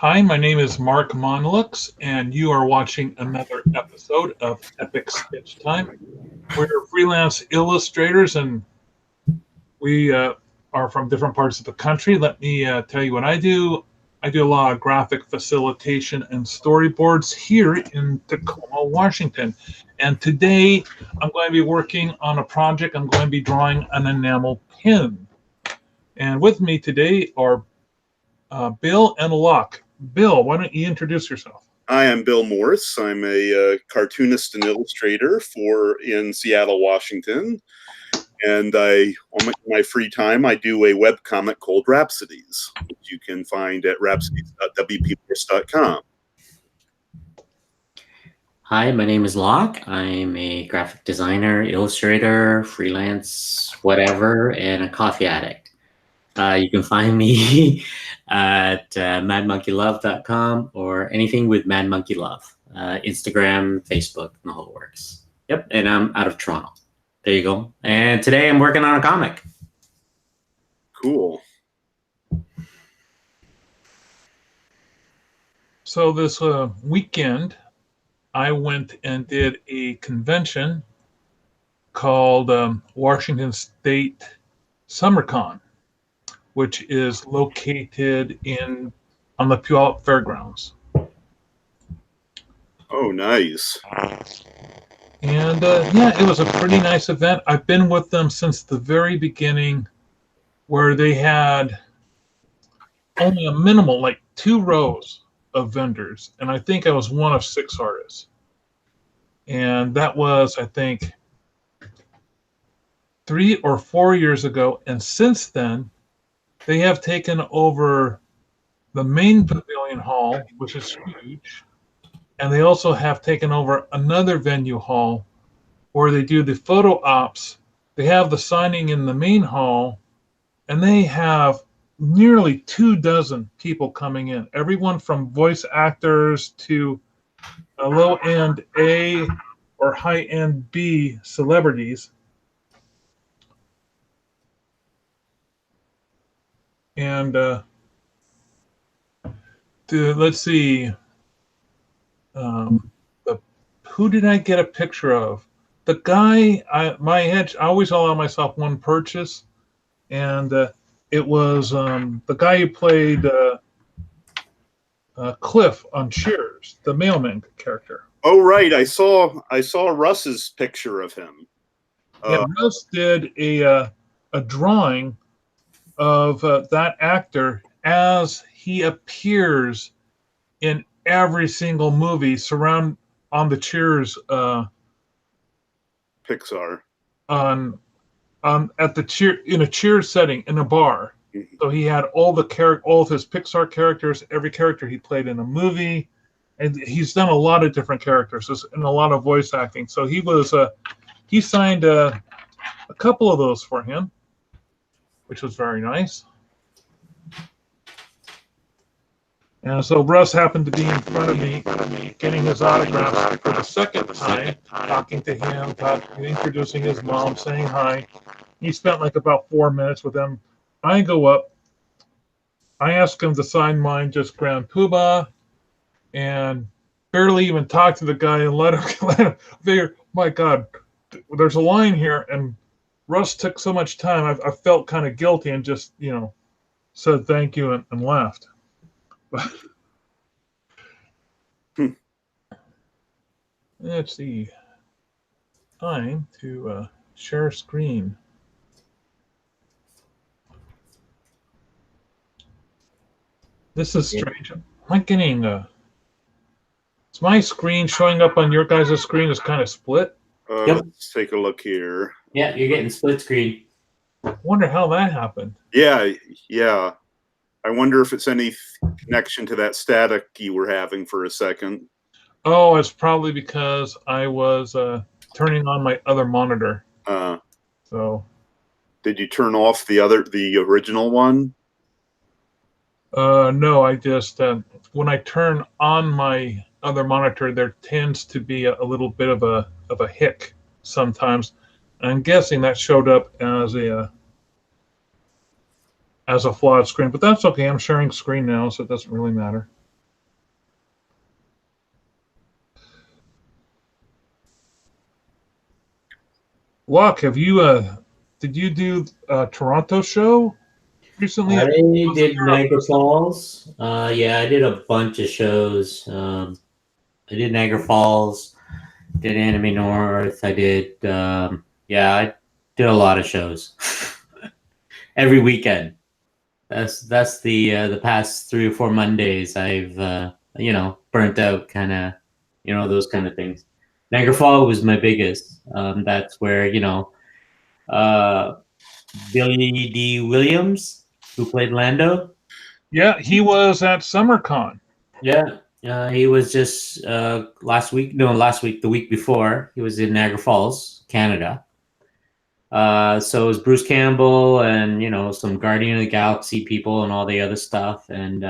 Hi, my name is Mark Monlux, and you are watching another episode of Epic Sketch Time. We're freelance illustrators, and we are from different parts of the country. Let me tell you what I do. I do a lot of graphic facilitation and storyboards here in Tacoma, Washington. And today I'm going to be working on a project. I'm going to be drawing an enamel pin. And with me today are Bill and Locke. Bill, why don't you introduce yourself? I am Bill Morse. I'm a cartoonist and illustrator in Seattle, Washington. And on my free time, I do a webcomic called Rhapsodies, which you can find at rhapsodies.wpforce.com. Hi, my name is Locke. I'm a graphic designer, illustrator, freelance, whatever, and a coffee addict. You can find me at madmonkeylove.com or anything with Mad Monkey Love, Instagram, Facebook, and the whole works. Yep, and I'm out of Toronto. There you go. And today I'm working on a comic. Cool. So this weekend, I went and did a convention called Washington State SummerCon, which is located on the Puyallup Fairgrounds. Oh, nice. And yeah, it was a pretty nice event. I've been with them since the very beginning, where they had only a minimal, like 2 rows of vendors. And I think I was one of 6 artists. And that was, I think, 3 or 4 years ago. And since then, they have taken over the main pavilion hall, which is huge. And they also have taken over another venue hall where they do the photo ops. They have the signing in the main hall, and they have nearly 24 people coming in. Everyone from voice actors to low-end A or high-end B celebrities. And let's see, who did I get a picture of? The guy, I always allow myself one purchase, and it was the guy who played Cliff on Cheers, the mailman character. Oh, right. I saw Russ's picture of him. Yeah, Russ did a drawing of that actor as he appears in every single movie on the Cheers Pixar at the in a Cheers setting in a bar. Mm-hmm. So he had all of his Pixar characters, every character he played in a movie, and he's done a lot of different characters and a lot of voice acting. So he signed a couple of those for him, which was very nice. And so Russ happened to be in front of me, getting his autographs for the second time, talking to him, introducing his mom, saying hi. He spent like about 4 minutes with them. I go up. I ask him to sign mine, just Grand Poobah, and barely even talk to the guy and let him figure, my God, there's a line here, and Russ took so much time. I felt kind of guilty and just, said thank you and left. Let's see. Time to share screen. This is strange. I'm not getting is my screen showing up on your guys' screen is kind of split? Yep. Let's take a look here. Yeah, you're getting split screen. I wonder how that happened. Yeah. I wonder if it's any connection to that static you were having for a second. Oh, it's probably because I was turning on my other monitor. So. Did you turn off the original one? No, I just when I turn on my other monitor, there tends to be a little bit of a hic sometimes. I'm guessing that showed up as a flawed screen, but that's okay. I'm sharing screen now, so it doesn't really matter. Locke, did you do a Toronto show recently? I Was it did there? Niagara Falls. Yeah, I did a bunch of shows. I did Niagara Falls, did Anime North. I did, I did a lot of shows every weekend. That's the past 3 or 4 Mondays I've burnt out, kind of, those kind of things. Niagara Falls was my biggest. That's where uh, Billy D. Williams, who played Lando. Yeah, he was at SummerCon. Yeah, he was just last week. No, last week, the week before, he was in Niagara Falls, Canada. So it was Bruce Campbell and some Guardian of the Galaxy people and all the other stuff. And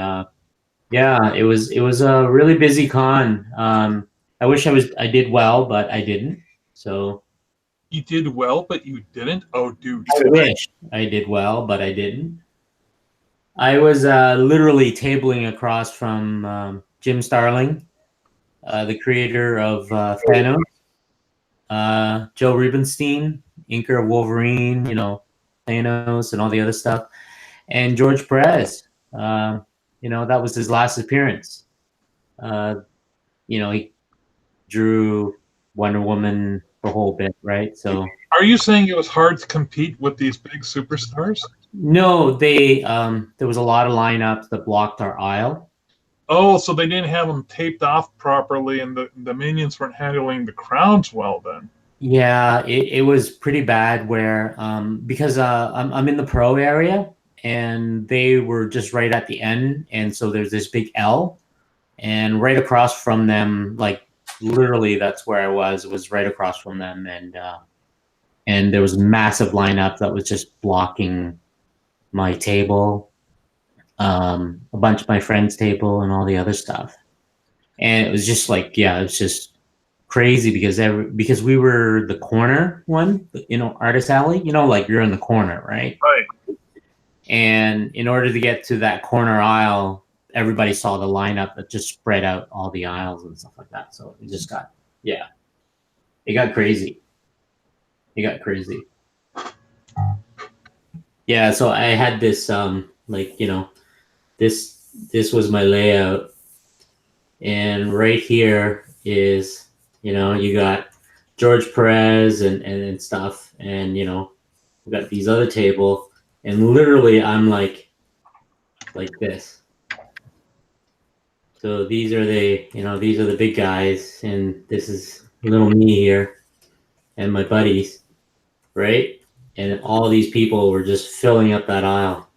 yeah, it was a really busy con. I wish I did well, but I didn't. So You did well, but you didn't. Oh, dude. I wish I did well, but I didn't. I was literally tabling across from Jim Starling, the creator of Thanos, Joe Rubenstein, inker of Wolverine, Thanos, and all the other stuff, and George Perez. That was his last appearance. He drew Wonder Woman the whole bit, right? So Are you saying it was hard to compete with these big superstars? no, there was a lot of lineups that blocked our aisle. Oh, so they didn't have them taped off properly, and the minions weren't handling the crowds well then. Yeah, it was pretty bad where because I'm in the pro area and they were just right at the end, and so there's this big L, and right across from them, like literally that's where I was right across from them, and there was a massive lineup that was just blocking my table, a bunch of my friends' table, and all the other stuff, and it was just like, yeah, it was just crazy because we were the corner one, artist alley, like you're in the corner, right? Right. And in order to get to that corner aisle, everybody saw the lineup that just spread out all the aisles and stuff like that. So it just got, yeah, it got crazy. Yeah, so I had this this was my layout, and right here is you got George Perez and stuff, and we got these other table, and literally I'm like this. So these are the big guys, and this is little me here, and my buddies, right? And all these people were just filling up that aisle,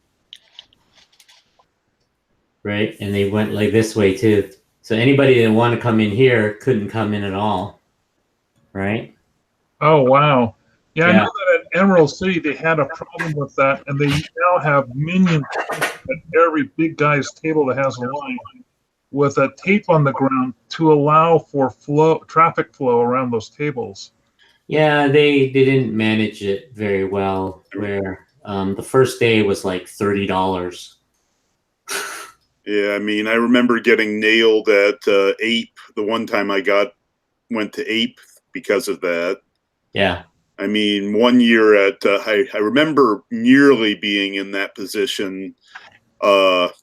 right? And they went like this way too. So anybody that wanted to come in here couldn't come in at all, right? Oh, wow. Yeah, I Yeah. know that at Emerald City they had a problem with that, and they now have minions at every big guy's table that has a line with a tape on the ground to allow for traffic flow around those tables. Yeah, they didn't manage it very well. Where the first day was like $30. Yeah, I mean, I remember getting nailed at Ape the one time went to Ape because of that. Yeah. I mean, one year at I remember nearly being in that position at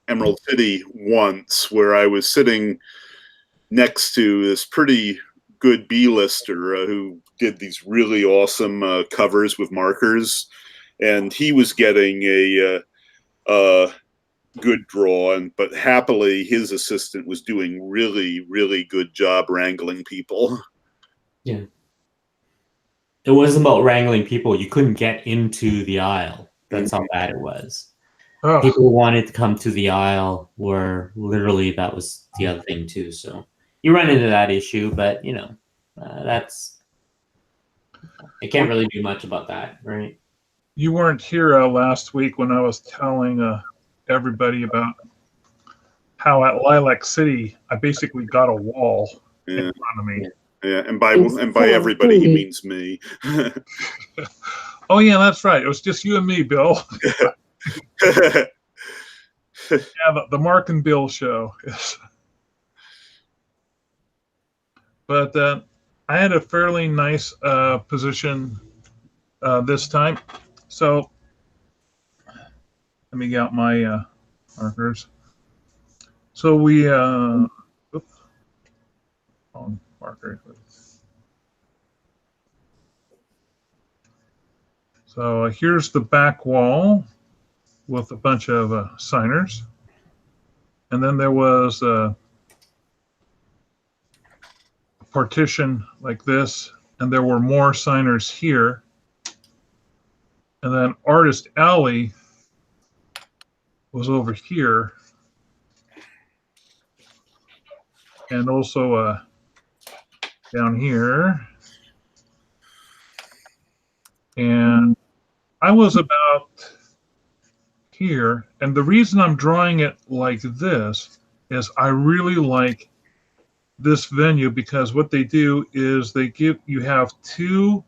Emerald City once, where I was sitting next to this pretty good B-lister who did these really awesome covers with markers, and he was getting a good draw, but happily his assistant was doing really, really good job wrangling people. Yeah. It wasn't about wrangling people. You couldn't get into the aisle. That's how bad it was. Oh, People who wanted to come to the aisle were literally, that was the other thing too. So you run into that issue, but that's, I can't really do much about that, right? you weren't here last week when I was telling everybody about how at Lilac City I basically got a wall in Yeah. front of me. Yeah, and by everybody he means me. Oh yeah, that's right. It was just you and me, Bill. Yeah, the Mark and Bill show. But I had a fairly nice position this time. So let me get out my markers. So we, oops, wrong marker. So here's the back wall with a bunch of signers. And then there was a partition like this, and there were more signers here. And then Artist Alley was over here. And also down here. And I was about here. And the reason I'm drawing it like this is I really like this venue because what they do is you have two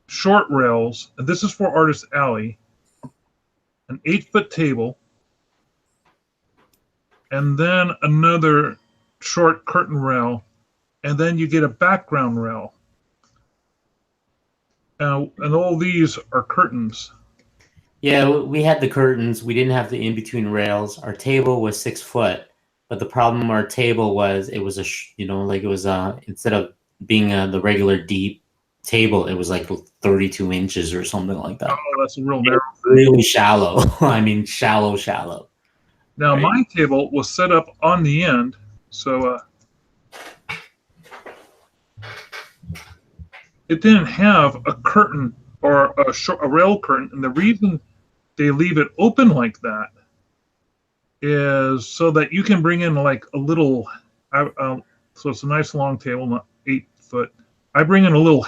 short rails, and this is for Artist Alley, an 8-foot table, and then another short curtain rail, and then you get a background rail. And all these are curtains. Yeah, we had the curtains. We didn't have the in-between rails. Our table was 6 foot, but the problem our table was it was instead of being the regular deep table, it was like 32 inches or something like that. Oh, that's a real narrow. Really shallow. I mean, shallow. Now, right? My table was set up on the end, so it didn't have a curtain or a rail curtain. And the reason they leave it open like that is so that you can bring in like a little, so it's a nice long table, not 8 foot. I bring in a little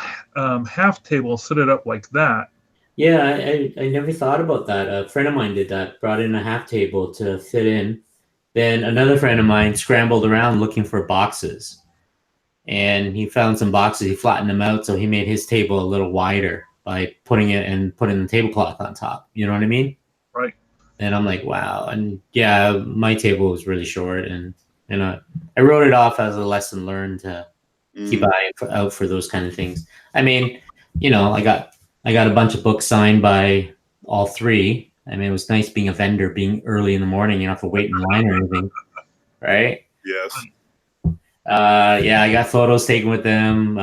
half table, set it up like that. Yeah, I never thought about that. A friend of mine did that, brought in a half table to fit in. Then another friend of mine scrambled around looking for boxes. And he found some boxes, he flattened them out, so he made his table a little wider by putting the tablecloth on top. You know what I mean? Right. And I'm like, wow. And yeah, my table was really short, and I wrote it off as a lesson learned to keep out for those kind of things. I mean, I got a bunch of books signed by all three. I mean, it was nice being a vendor, being early in the morning. You don't have to wait in line or anything, right? Yes. Yeah, I got photos taken with them.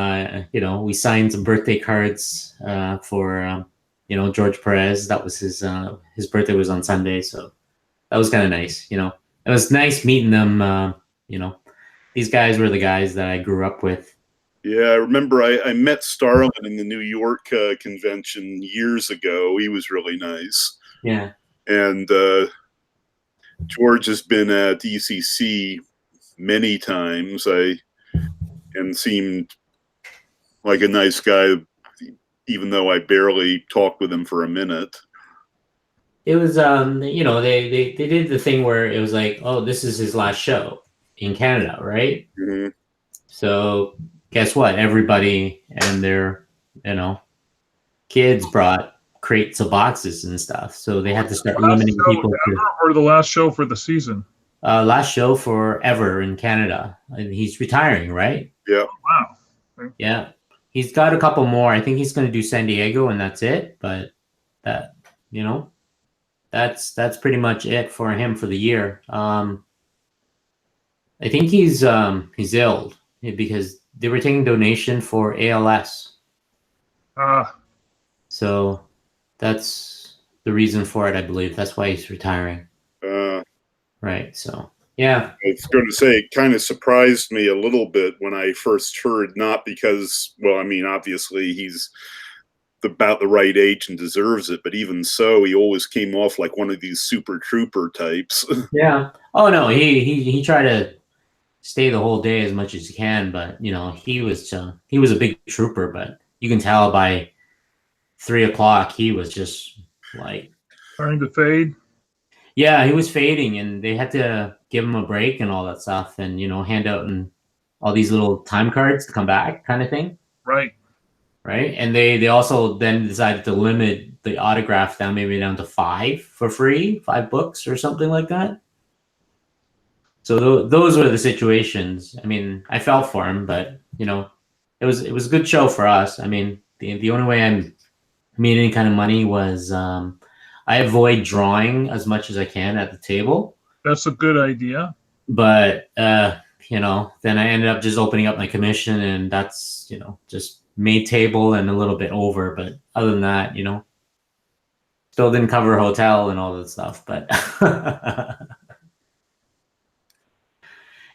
We signed some birthday cards for George Perez. That was his birthday was on Sunday, so that was kind of nice. It was nice meeting them. These guys were the guys that I grew up with. Yeah, I remember I met Starlin in the New York convention years ago. He was really nice. Yeah. And George has been at ECC many times. And seemed like a nice guy, even though I barely talked with him for a minute. It was they did the thing where it was like, oh, this is his last show in Canada, right? Mm-hmm. So guess what? Everybody and their kids brought crates of boxes and stuff. So they had to start limiting people or the last show for the season. Last show forever in Canada. He's retiring, right? Yeah. Wow. Yeah. He's got a couple more. I think he's going to do San Diego, and that's it. But that's pretty much it for him for the year. I think he's ill because they were taking donation for ALS. So that's the reason for it, I believe. That's why he's retiring. Right. So, yeah. I was going to say, it kind of surprised me a little bit when I first heard, not because, well, I mean, obviously he's about the right age and deserves it, but even so, he always came off like one of these super trooper types. Yeah. Oh, no, he tried to stay the whole day as much as he can, but, he was a big trooper, but you can tell by 3 o'clock, he was just like starting to fade. Yeah, he was fading, and they had to give him a break and all that stuff, and hand out and all these little time cards to come back, kind of thing. Right. And they also then decided to limit the autograph down to 5 for free, 5 books or something like that. So those were the situations. I mean, I felt for him, but you know, it was a good show for us. I mean, the only way I made any kind of money was I avoid drawing as much as I can at the table. That's a good idea. But you know, then I ended up just opening up my commission, and that's, you know, just made table and a little bit over. But other than that, you know, still didn't cover hotel and all that stuff. But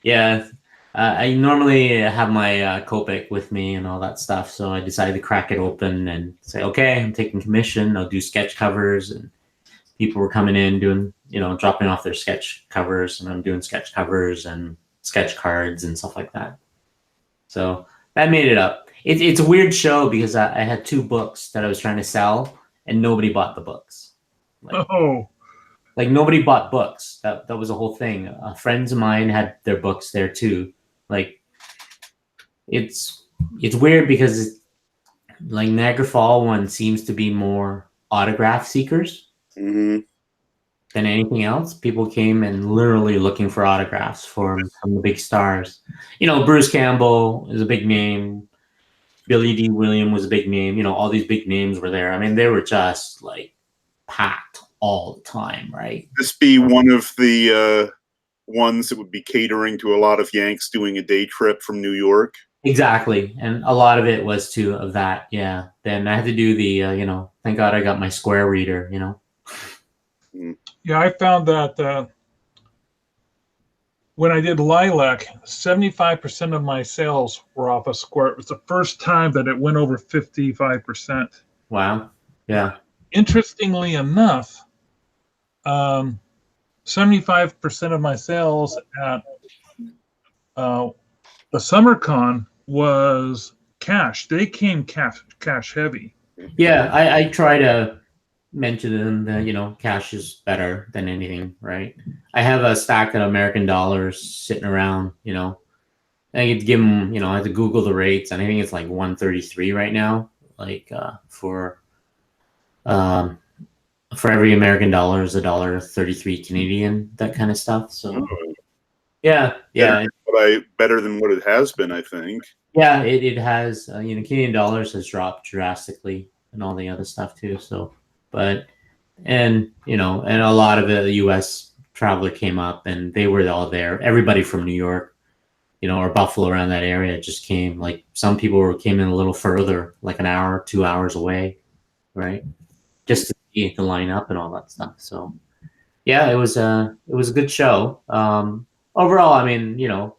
yeah, I normally have my Copic with me and all that stuff. So I decided to crack it open and say, okay, I'm taking commission. I'll do sketch covers, and people were coming in doing, you know, dropping off their sketch covers, and I'm doing sketch covers and sketch cards and stuff like that. So that made it up. It's a weird show because I had 2 books that I was trying to sell, and nobody bought the books. Like nobody bought books. That was a whole thing. Friends of mine had their books there too. Like it's weird because like Niagara Fall one seems to be more autograph seekers than anything else. People came and literally looking for autographs from the big stars. You know, Bruce Campbell is a big name. Billy D. Williams was a big name. You know, all these big names were there. I mean, they were just like packed all the time, right? This be one of the ones that would be catering to a lot of Yanks doing a day trip from New York. Exactly, and a lot of it was too of that. Yeah. Then I had to do the, you know, thank God I got my Square reader. You know. Yeah, I found that when I did Lilac, 75% of my sales were off a Square. It was the first time that it went over 55%. Wow. Yeah. Interestingly enough, 75% of my sales at the SummerCon was cash. They came cash heavy. Yeah, I try to mention to them that, you know, cash is better than anything, right? I have a stack of American dollars sitting around, you know. I could give them, you know, I had to Google the rates, and I think it's like 133 right now, like for every American dollar is $1.33 Canadian, that kind of stuff. So yeah. Better than what it has been, I think. Yeah, it has, you know, Canadian dollars has dropped drastically and all the other stuff too. So, but, and, you know, and a lot of the US traveler came up, and they were all there. Everybody from New York, you know, or Buffalo, around that area just came. Like some people came in a little further, like an hour, 2 hours away, right? Just to see the lineup and all that stuff. So yeah, it was a good show. Overall, I mean, you know,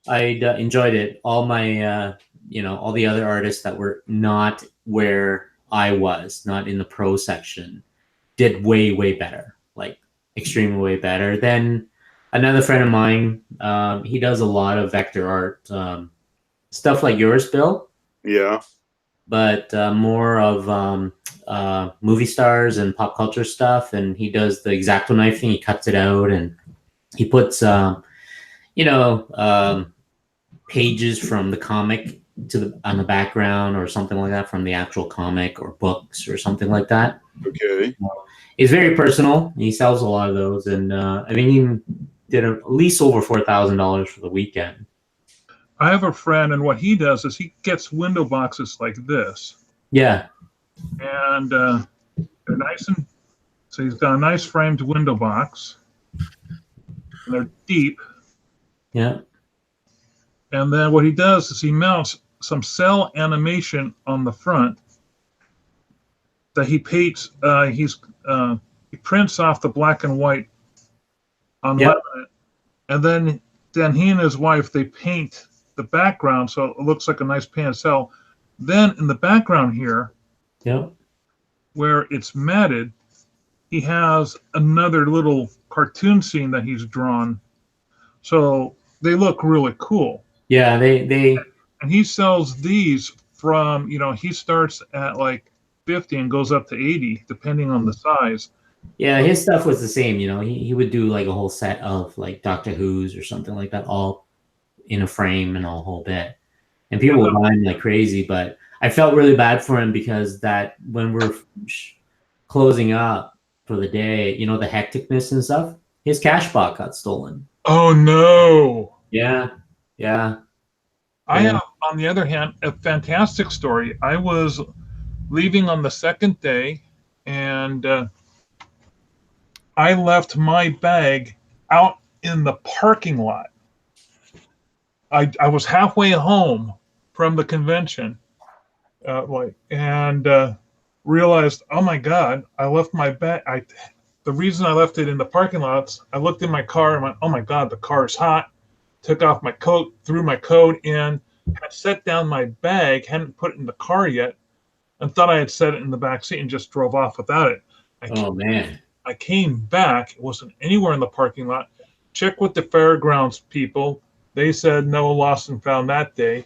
I enjoyed it. All my, you know, all the other artists that were not where I was, not in the pro section, did way, way better, like extremely way better. Then another friend of mine, he does a lot of vector art, stuff like yours, Bill. Yeah. But more of movie stars and pop culture stuff. And he does the X-Acto knife thing. He cuts it out, and he puts, you know, pages from the comic on the background or something like that, from the actual comic or books or something like that. Okay. He's very personal. He sells a lot of those, and I mean, he did at least over $4,000 for the weekend. I have a friend, and what he does is he gets window boxes like this. Yeah. And they're nice, and so he's got a nice framed window box. And they're deep. Yeah. And then what he does is he mounts some cell animation on the front that he paints. He prints off the black and white on laminate, and then he and his wife, they paint the background so it looks like a nice painted cell. Then in the background here, where it's matted, he has another little cartoon scene that he's drawn. So they look really cool. Yeah, they and he sells these from, you know, he starts at like 50 and goes up to 80 depending on the size. Yeah, his stuff was the same, you know. He would do like a whole set of like Doctor Who's or something like that, all in a frame and a whole bit. And people would buy him like crazy, but I felt really bad for him because that when we're closing up for the day, you know, the hecticness and stuff, his cash box got stolen. Oh no! Yeah, yeah, I yeah. have, on the other hand, a fantastic story. I was leaving on the second day, and I left my bag out in the parking lot. I was halfway home from the convention, and realized, oh my god, I left my bag. The reason I left it in the parking lots, I looked in my car and went, oh my god, the car is hot. Took off my coat, threw my coat in, had set down my bag, hadn't put it in the car yet, and thought I had set it in the back seat and just drove off without it. I, Oh man. I came back, it wasn't anywhere in the parking lot. Checked with the fairgrounds people. They said no lost and found that day.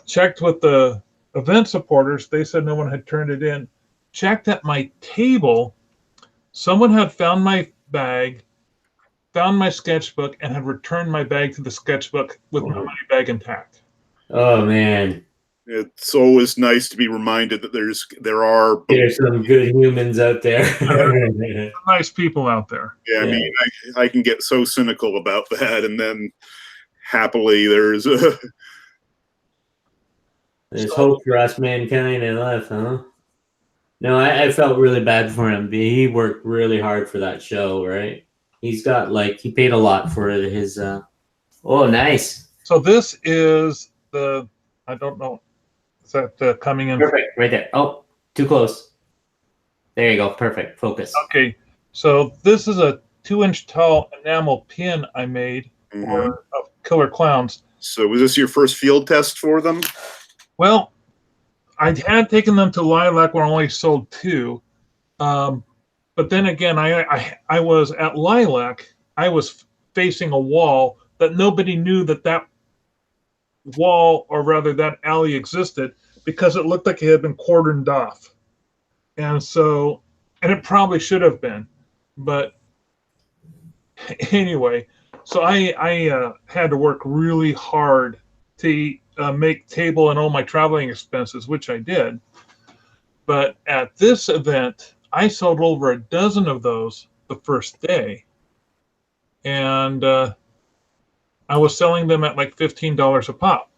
Checked with the event supporters. They said no one had turned it in. Checked at my table. Someone had found my bag, found my sketchbook, and had returned my bag to the sketchbook with my money bag intact. Oh man. It's always nice to be reminded that there are. There's some good humans out there. Nice people out there. Yeah, I mean, I can get so cynical about that, and then happily there's There's hope for us mankind in life, huh? No, I felt really bad for him. He worked really hard for that show, right? He's got he paid a lot for his. Oh, nice. So this is I don't know, is that coming in? Perfect, right there. Oh, too close. There you go. Perfect. Focus. Okay, so this is a 2-inch tall enamel pin I made of killer clowns. So was this your first field test for them? Well, I had taken them to Lilac where I only sold 2. But then again, I was at Lilac, I was facing a wall that nobody knew that wall, or rather that alley, existed because it looked like it had been cordoned off. And it probably should have been. But anyway, so I had to work really hard to make table and all my traveling expenses, which I did. But at this event, I sold over a dozen of those the first day. And I was selling them at like $15 a pop.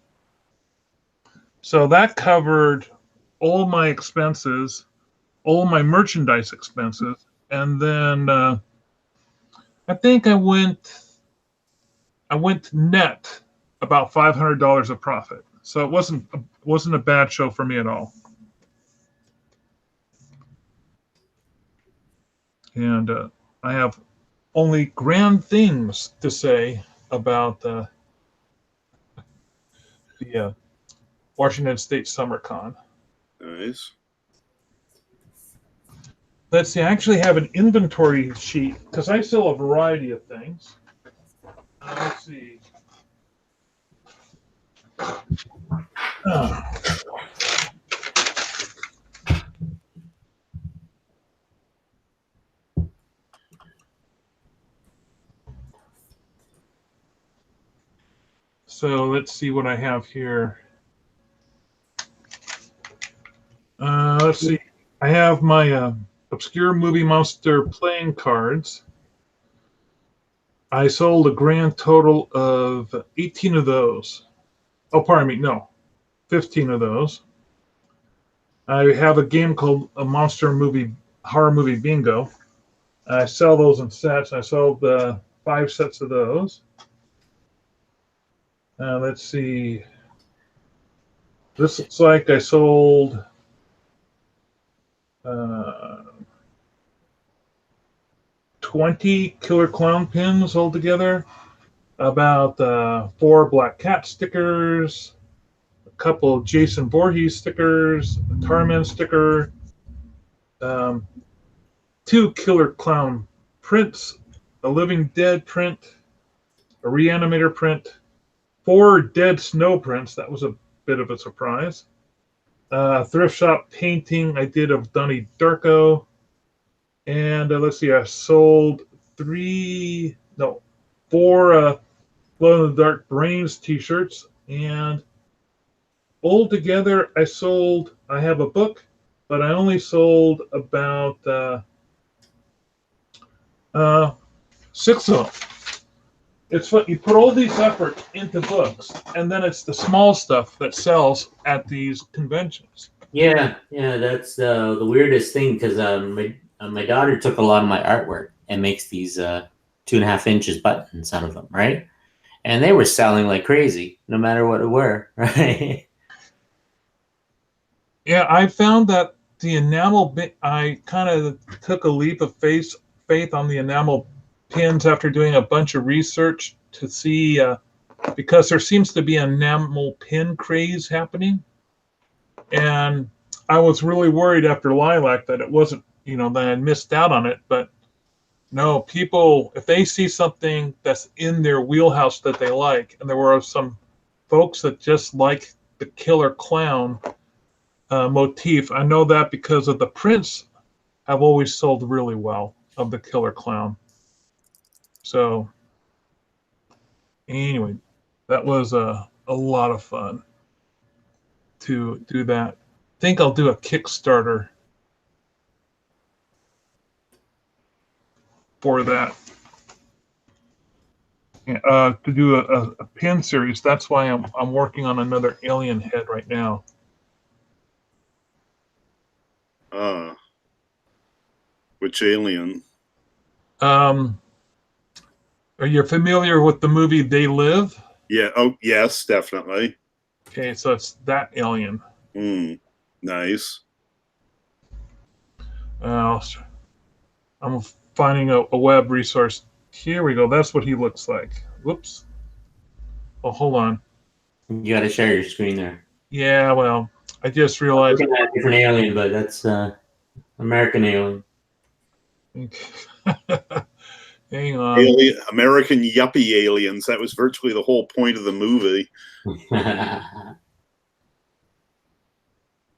So that covered all my expenses, all my merchandise expenses. And then I think I went net about $500 of profit. So it wasn't a bad show for me at all. And I have only grand things to say about the Washington State Summer Con. Nice. Let's see, I actually have an inventory sheet because I sell a variety of things. Let's see. So let's see what I have here. Let's see. I have my Obscure Movie Monster playing cards. I sold a grand total of 18 of those. Oh, pardon me, no, 15 of those. I have a game called a Horror Movie Bingo. I sell those in sets. I sold 5 sets of those. Let's see. This looks like I sold 20 Killer Clown pins altogether, about 4 Black Cat stickers, a couple of Jason Voorhees stickers, a Tarman sticker, 2 Killer Clown prints, a Living Dead print, a Reanimator print, 4 Dead Snow prints. That was a bit of a surprise. Thrift shop painting I did of Donnie Darko. And let's see, I sold 4 Glow in the Dark Brains t-shirts. And altogether, I have a book, but I only sold about 6 of them. It's what you put all these efforts into books, and then it's the small stuff that sells at these conventions. Yeah, that's the weirdest thing because my daughter took a lot of my artwork and makes these 2.5 inches buttons out of them, right? And they were selling like crazy, no matter what it were, right? Yeah, I found that the enamel. I kind of took a leap of faith on the enamel pins after doing a bunch of research to see because there seems to be an enamel pin craze happening, and I was really worried after Lilac that it wasn't, that I missed out on it. But no, people, if they see something that's in their wheelhouse that they like, and there were some folks that just like the killer clown motif. I know that because of the prints have always sold really well of the killer clown. So anyway, that was a lot of fun to do that. I think I'll do a Kickstarter for that. To do a pin series. That's why I'm working on another alien head right now. Which alien? Are you familiar with the movie They Live? Yeah. Oh, yes, definitely. Okay, so it's that alien. Nice. I'm finding a web resource. Here we go. That's what he looks like. Whoops. Oh, hold on. You got to share your screen there. Yeah, well, I just realized. I'm looking at a different alien, but that's American alien. Hang on. American yuppie aliens. That was virtually the whole point of the movie.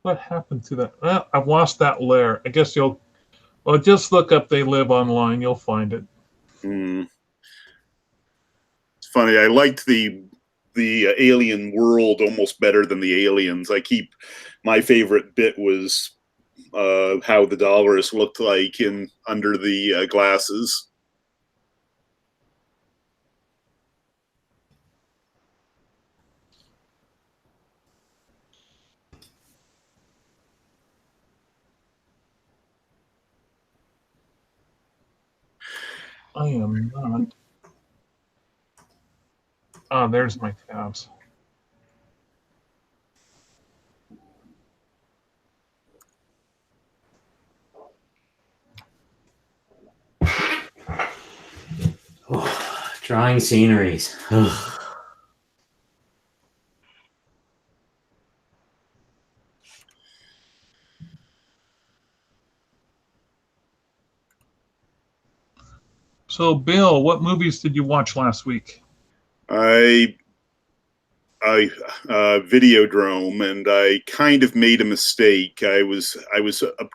What happened to that? Well, I've lost that layer. I guess just look up They Live online. You'll find it. It's funny. I liked the alien world almost better than the aliens. My favorite bit was how the dollars looked like under the glasses. I am not. Oh, there's my tabs. Drawing sceneries. So, Bill, what movies did you watch last week? I Videodrome, and I kind of made a mistake. I was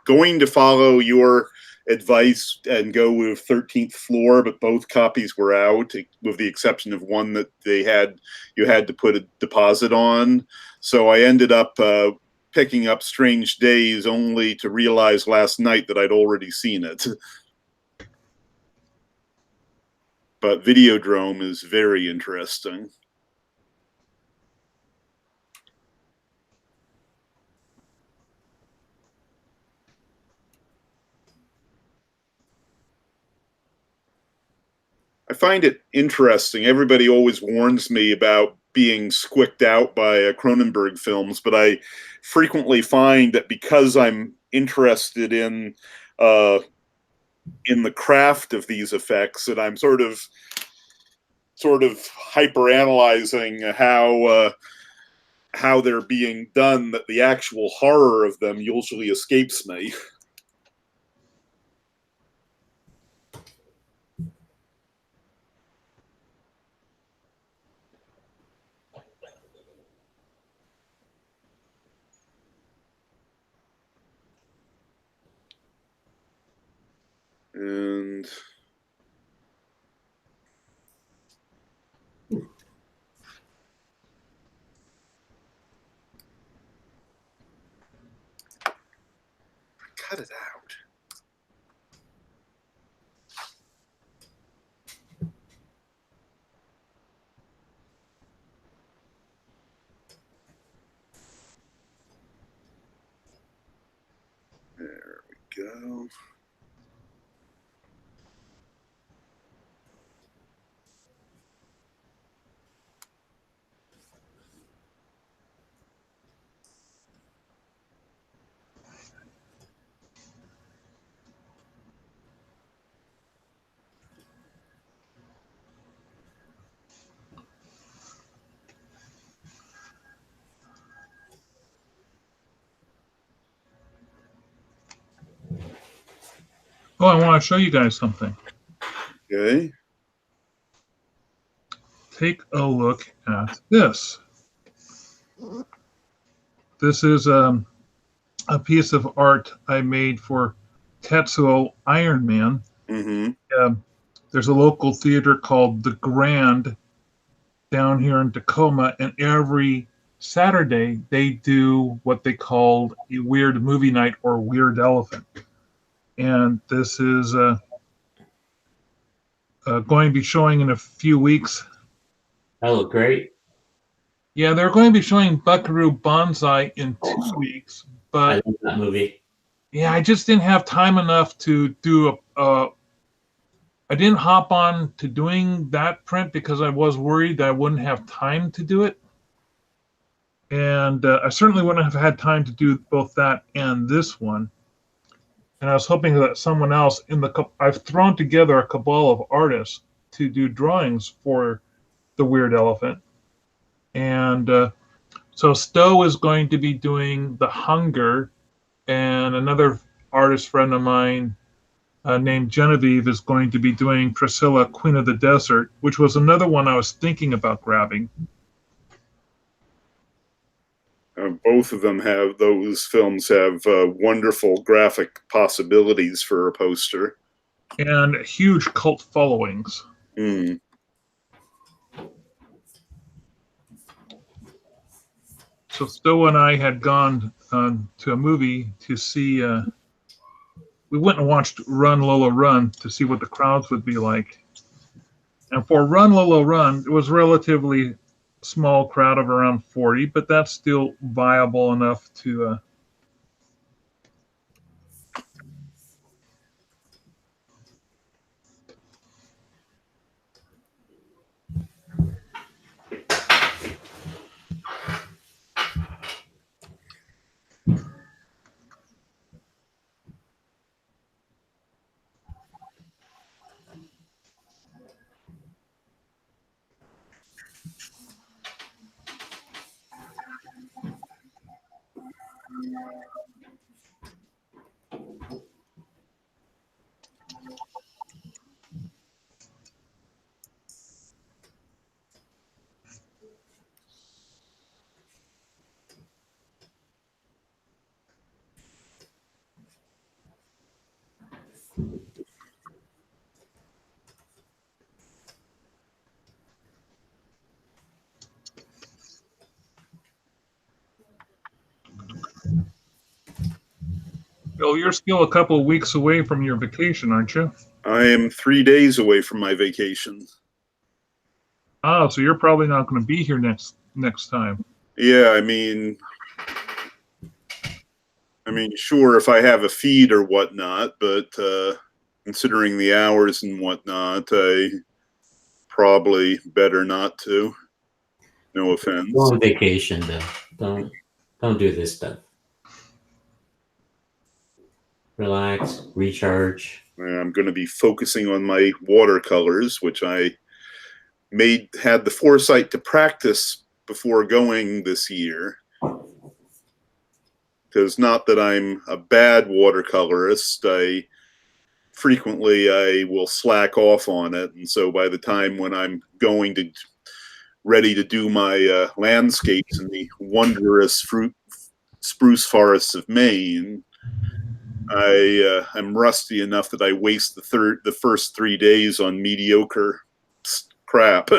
going to follow your advice and go with 13th Floor, but both copies were out, with the exception of one that you had to put a deposit on. So I ended up picking up Strange Days, only to realize last night that I'd already seen it. But Videodrome is very interesting. I find it interesting. Everybody always warns me about being squicked out by Cronenberg films, but I frequently find that because I'm interested in the craft of these effects, that I'm sort of hyper analyzing how they're being done, that the actual horror of them usually escapes me. And cut it out. go. Oh, I want to show you guys something. Okay. Take a look at this. This is a piece of art I made for Tetsuo Iron Man. Mm-hmm. There's a local theater called The Grand down here in Tacoma, and every Saturday they do what they call a weird movie night or weird elephant. And this is going to be showing in a few weeks. That looked great. Yeah, they're going to be showing Buckaroo Banzai in 2 weeks, I but love that movie. yeah, I just didn't have time enough to do I didn't hop on to doing that print because I was worried that I wouldn't have time to do it. And I certainly wouldn't have had time to do both that and this one. And I was hoping that someone else I've thrown together a cabal of artists to do drawings for the Weird Elephant. And so Stowe is going to be doing The Hunger, and another artist friend of mine named Genevieve is going to be doing Priscilla, Queen of the Desert, which was another one I was thinking about grabbing. Both of them those films have wonderful graphic possibilities for a poster. And huge cult followings. Mm. So Stowe and I had gone to a movie to see, we went and watched Run Lola Run to see what the crowds would be like. And for Run Lola Run, it was relatively small crowd of around 40, but that's still viable enough to Bill, you're still a couple of weeks away from your vacation, aren't you? I am 3 days away from my vacation. Oh, so you're probably not going to be here next time. Yeah, sure, if I have a feed or whatnot, but considering the hours and whatnot, I probably better not to. No offense. Go on vacation, though. Don't do this stuff. Relax, recharge. I'm going to be focusing on my watercolors, which I had the foresight to practice before going this year. Because not that I'm a bad watercolorist, I will slack off on it, and so by the time when I'm ready to do my landscapes in the wondrous spruce forests of Maine, I'm rusty enough that I waste the first 3 days on mediocre crap.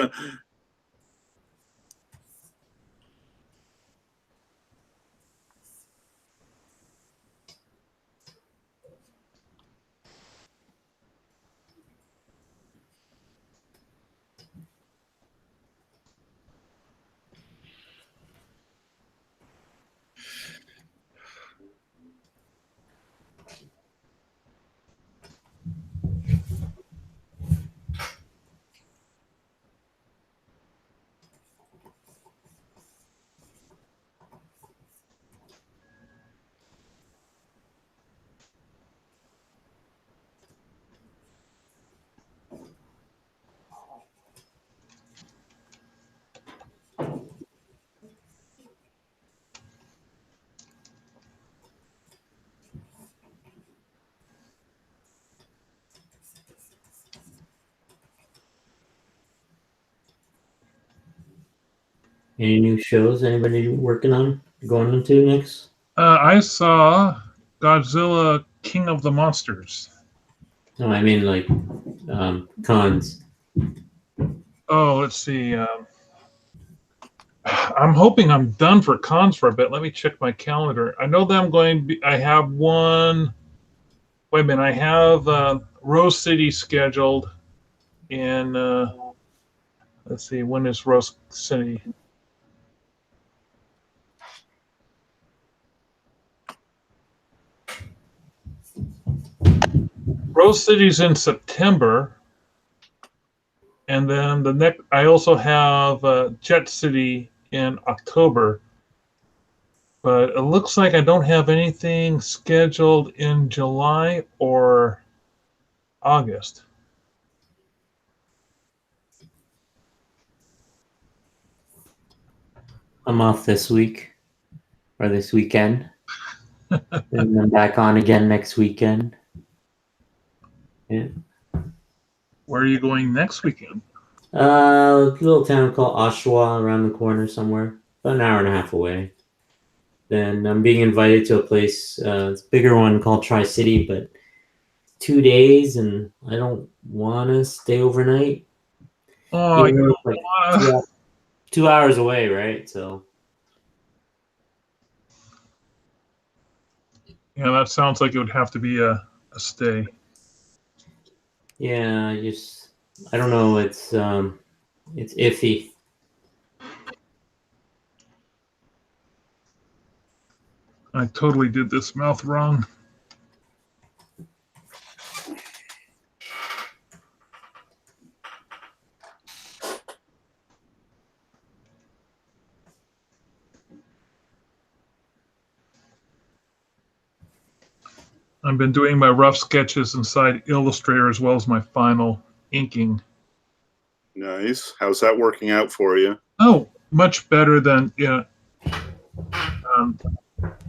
Any new shows anybody working on, going into next? I saw Godzilla King of the Monsters. No, I mean like cons. Oh, let's see. I'm hoping I'm done for cons for a bit. Let me check my calendar. I know that I'm going to be, I have one. Wait a minute. I have Rose City scheduled in, let's see, when is Rose City? Rose City's in September. And then the next, I also have Jet City in October. But it looks like I don't have anything scheduled in July or August. I'm off this week or this weekend, and I'm back on again next weekend. Yeah. Where are you going next weekend? A little town called Oshawa around the corner somewhere, about an hour and a half away. Then I'm being invited to a place, it's a bigger one called Tri City, but 2 days, and I don't want to stay overnight. Oh, Even you though it's like don't wanna... 2 hours away, right? So Yeah, that sounds like it would have to be a stay. yeah, I don't know. It's iffy. I totally did this mouth wrong. I've been doing my rough sketches inside Illustrator as well as my final inking. Nice. How's that working out for you? Oh, much better than, yeah.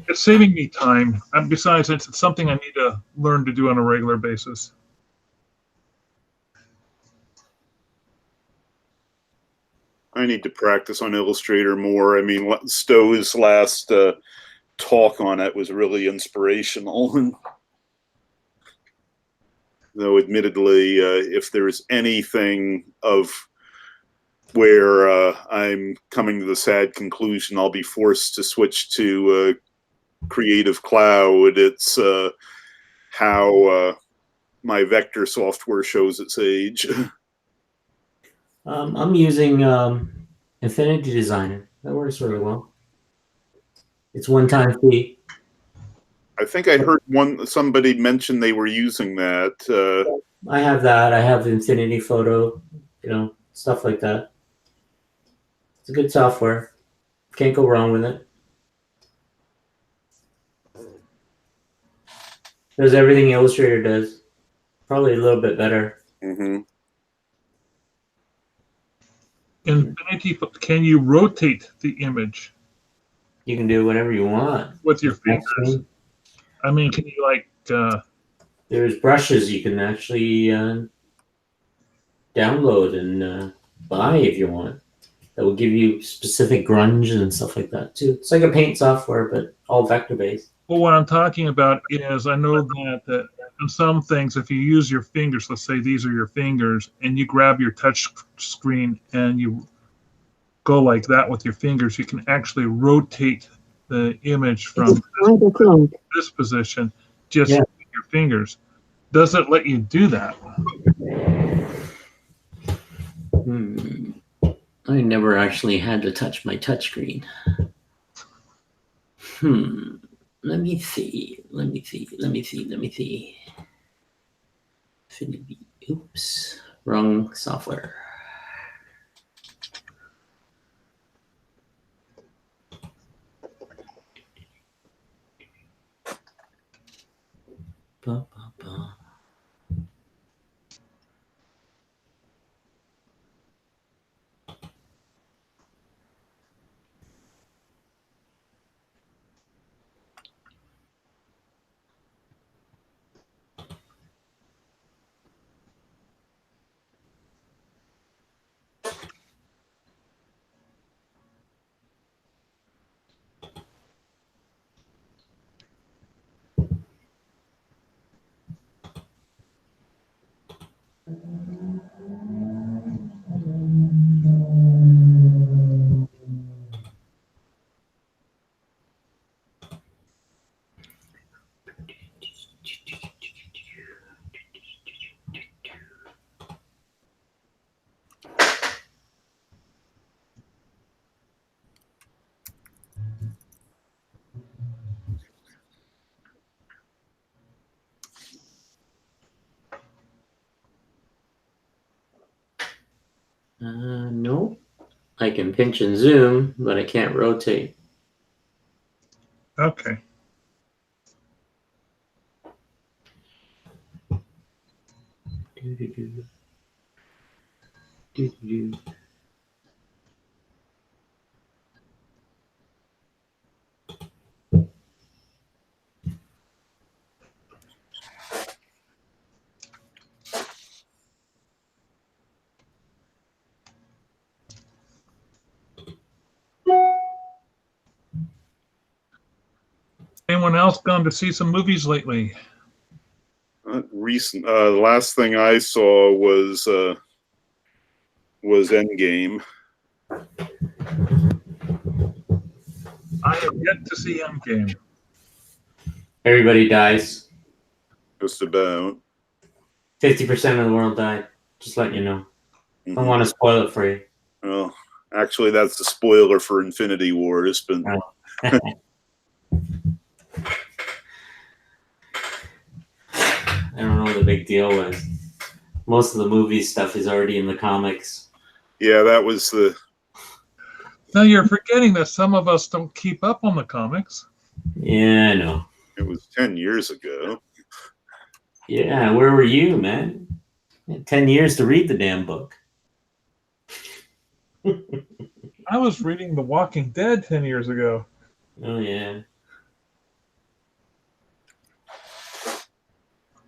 It's saving me time. And besides, it's something I need to learn to do on a regular basis. I need to practice on Illustrator more. I mean, Stowe's last talk on it was really inspirational. Though, admittedly, if there's anything of where I'm coming to the sad conclusion, I'll be forced to switch to Creative Cloud. It's how my vector software shows its age. I'm using Infinity Designer. That works really well. It's one-time fee. I think I heard somebody mention they were using that. I have that. I have Infinity Photo, stuff like that. It's a good software. Can't go wrong with it. Does everything Illustrator does. Probably a little bit better. Mm-hmm. Infinity, can you rotate the image You can do whatever you want with your fingers? I mean, can you like... There's brushes you can actually download and buy if you want. That will give you specific grunge and stuff like that too. It's like a paint software, but all vector based. Well, what I'm talking about is I know that in some things, if you use your fingers, let's say these are your fingers, and you grab your touch screen and you go like that with your fingers, you can actually rotate the image from this position just with your fingers. Does it let you do that? I never actually had to touch my touchscreen. Let me see. Oops. Wrong software. Ba, ba, ba. I can pinch and zoom, but I can't rotate. Okay. Anyone else gone to see some movies lately? Recent. The last thing I saw was Endgame. I have yet to see Endgame. Everybody dies. Just about. 50% of the world died. Just letting you know. Mhm. Don't want to spoil it for you. Well, actually, that's the spoiler for Infinity Wars, but I don't know what the big deal was. Most of the movie stuff is already in the comics. yeah, that was the. Now you're forgetting that some of us don't keep up on the comics. Yeah, I know. It was 10 years ago. Yeah, where were you, man? 10 years to read the damn book. I was reading The Walking Dead 10 years ago. Oh, yeah.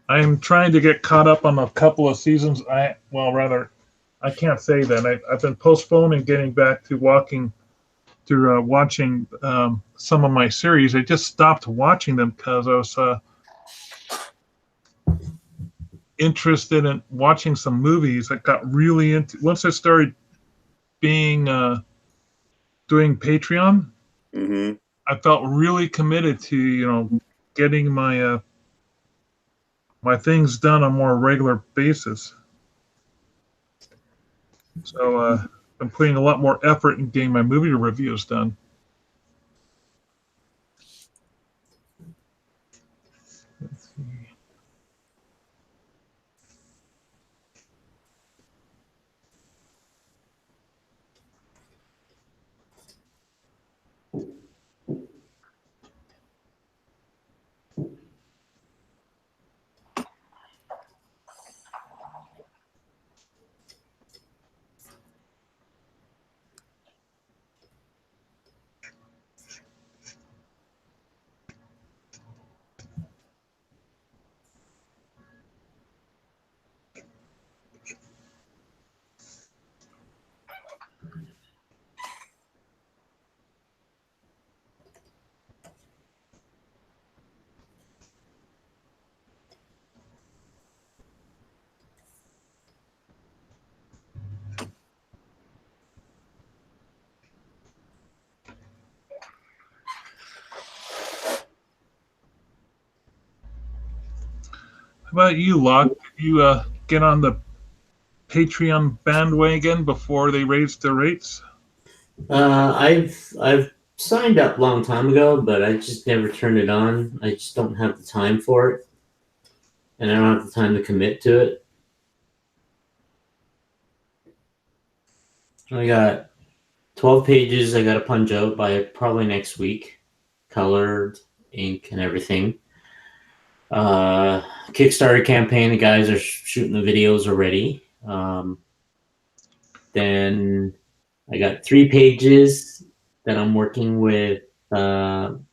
I'm trying to get caught up on a couple of seasons. I can't say that. I've been postponing getting back to watching some of my series. I just stopped watching them because I was interested in watching some movies. I got really into once I started being doing Patreon. Mm-hmm. I felt really committed to getting my my things done on a more regular basis. So I'm putting a lot more effort in getting my movie reviews done. Let's see. How about you, Locke? Did you get on the Patreon bandwagon before they raised the rates? I've signed up a long time ago, but I just never turned it on. I just don't have the time for it, and I don't have the time to commit to it. I got 12 pages I got to punch out by probably next week, colored, ink, and everything. Kickstarter campaign, the guys are shooting the videos already. Then I got 3 pages that I'm working with MAD,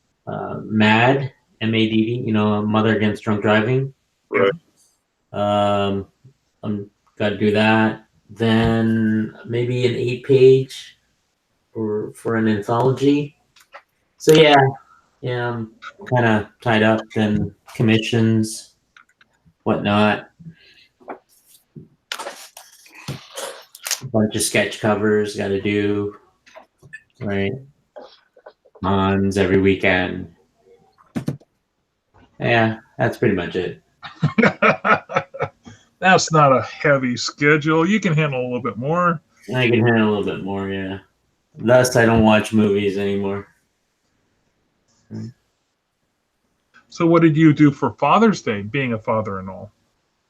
MADD, Mother Against Drunk Driving. Right. I'm got to do that. Then maybe an 8-page for an anthology. So yeah, I'm kind of tied up. Then commissions, whatnot. A bunch of sketch covers got to do, right? Cons every weekend. Yeah, that's pretty much it. That's not a heavy schedule. You can handle a little bit more. I can handle a little bit more, yeah. Thus, I don't watch movies anymore. So what did you do for Father's Day, being a father and all?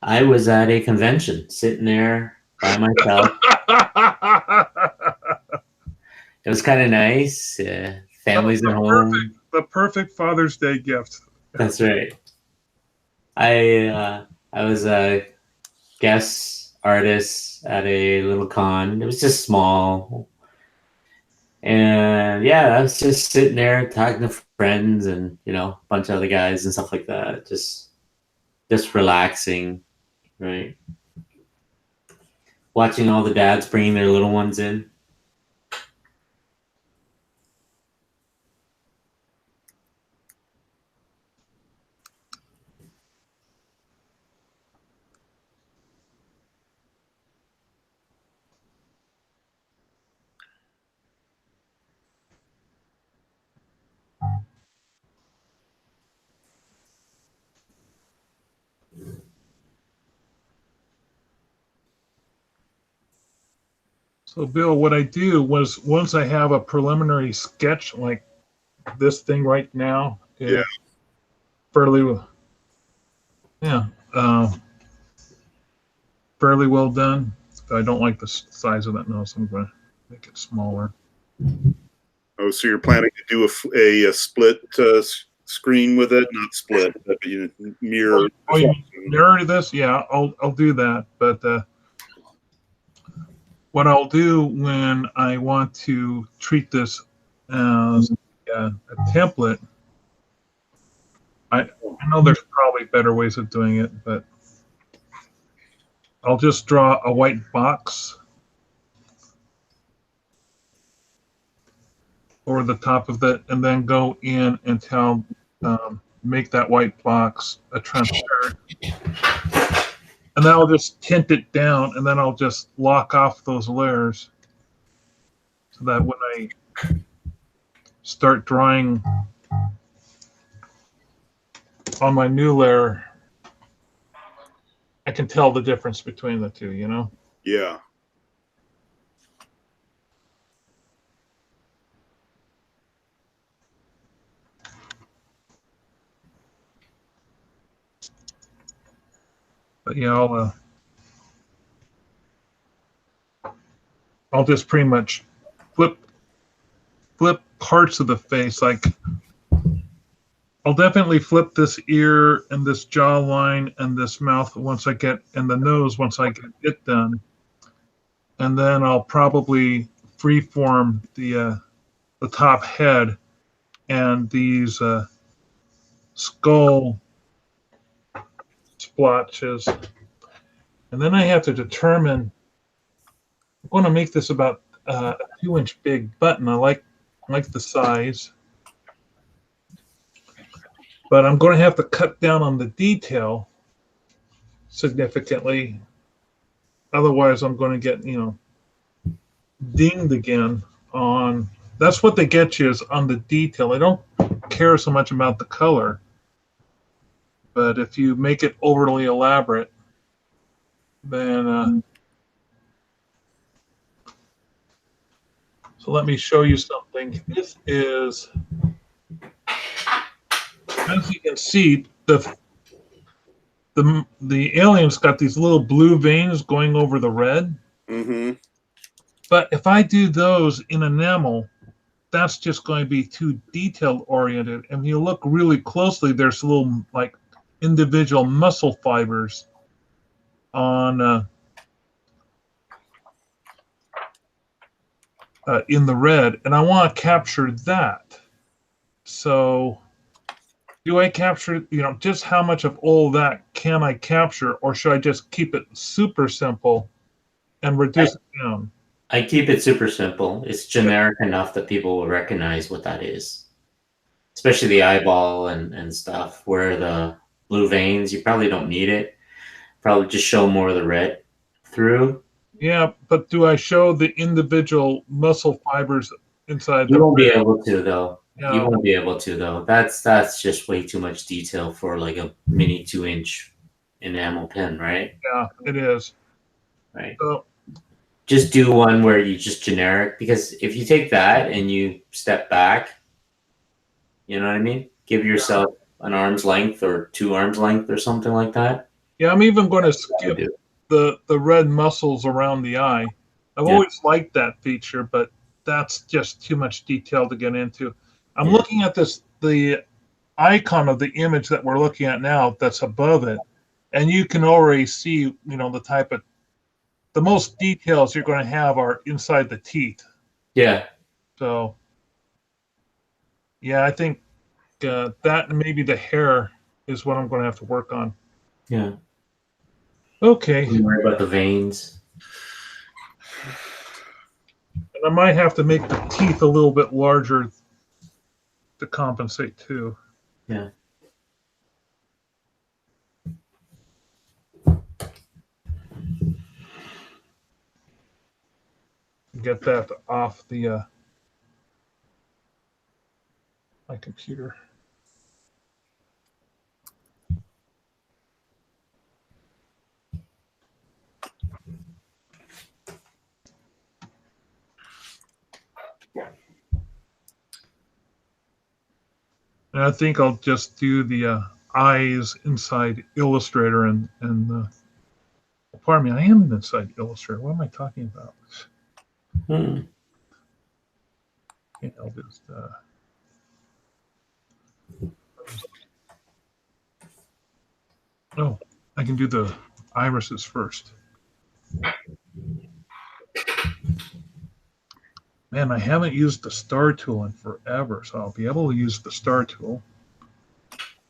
I was at a convention, sitting there by myself. It was kind of nice. Families at home. The perfect Father's Day gift. That's right. I was a guest artist at a little con. It was just small. And yeah, I was just sitting there talking to friends and, a bunch of other guys and stuff like that. Just relaxing, right? Watching all the dads bringing their little ones in. So, Bill, what I do was once I have a preliminary sketch like this thing right now, Yeah. fairly, fairly well done. I don't like the size of that nose, so I'm going to make it smaller. Oh, so you're planning to do a split screen with it? Not split, but mirror. Oh, you mirror this? Yeah, I'll do that. But what I'll do when I want to treat this as a template, I know there's probably better ways of doing it, but I'll just draw a white box over the top of it, and then go in and make that white box a transparent. And then I'll just tint it down, and then I'll just lock off those layers so that when I start drawing on my new layer, I can tell the difference between the two, Yeah. But yeah, I'll just pretty much flip parts of the face. Like I'll definitely flip this ear and this jawline and this mouth and the nose once I get it done. And then I'll probably freeform the top head and these skull splotches. And then I have to determine, I'm going to make this about a 2-inch big button. I like the size. But I'm going to have to cut down on the detail significantly. Otherwise, I'm going to get, dinged again on. That's what they get you is on the detail. I don't care so much about the color. But if you make it overly elaborate, then so let me show you something. This is, as you can see, the alien's got these little blue veins going over the red. Mm-hmm. But if I do those in enamel, that's just going to be too detail oriented. And if you look really closely, there's little like individual muscle fibers on in the red, and I want to capture that. So do I capture, just how much of all that can I capture, or should I just keep it super simple and reduce it down? I keep it super simple. It's generic enough that people will recognize what that is, especially the eyeball and stuff where the blue veins, you probably don't need it. Probably just show more of the red through. Yeah, but do I show the individual muscle fibers inside? You won't be able to, though. Yeah. You won't be able to, though. That's just way too much detail for like a mini 2-inch enamel pen, right? Yeah, it is. Right. So, just do one where you just generic, because if you take that and you step back, you know what I mean? Give yourself an arm's length or 2 arms length or something like that. Yeah, I'm even going to skip the red muscles around the eye. I've always liked that feature, but that's just too much detail to get into. I'm looking at the icon of the image that we're looking at now that's above it, and you can already see, the most details you're going to have are inside the teeth. Yeah. So, yeah, I think that and maybe the hair is what I'm going to have to work on. Yeah. Okay. Don't worry about the veins. And I might have to make the teeth a little bit larger to compensate too. Yeah. Get that off the my computer. And I think I'll just do the eyes inside Illustrator and pardon me, I am inside Illustrator. What am I talking about? Hmm. Okay, I'll just oh, I can do the irises first. Man, I haven't used the star tool in forever, so I'll be able to use the star tool.